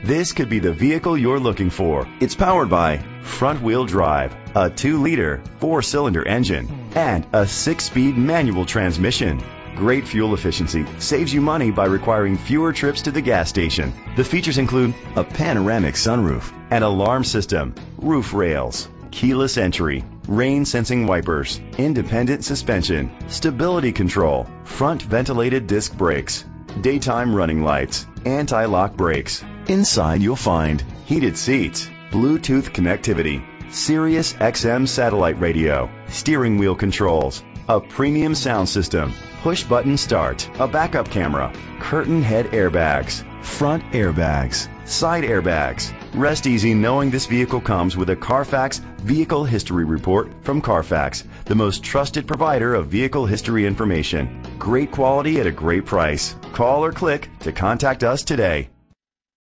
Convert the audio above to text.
This could be the vehicle you're looking for. It's powered by front-wheel drive, a 2-liter, 4-cylinder engine, and a 6-speed manual transmission. Great fuel efficiency saves you money by requiring fewer trips to the gas station. The features include a panoramic sunroof, an alarm system, roof rails, keyless entry, rain-sensing wipers, independent suspension, stability control, front ventilated disc brakes, daytime running lights, anti-lock brakes. Inside you'll find heated seats, Bluetooth connectivity, Sirius XM satellite radio, steering wheel controls, a premium sound system, push-button start, a backup camera, curtain head airbags, front airbags, side airbags. Rest easy knowing this vehicle comes with a Carfax Vehicle History Report from Carfax, the most trusted provider of vehicle history information. Great quality at a great price. Call or click to contact us today.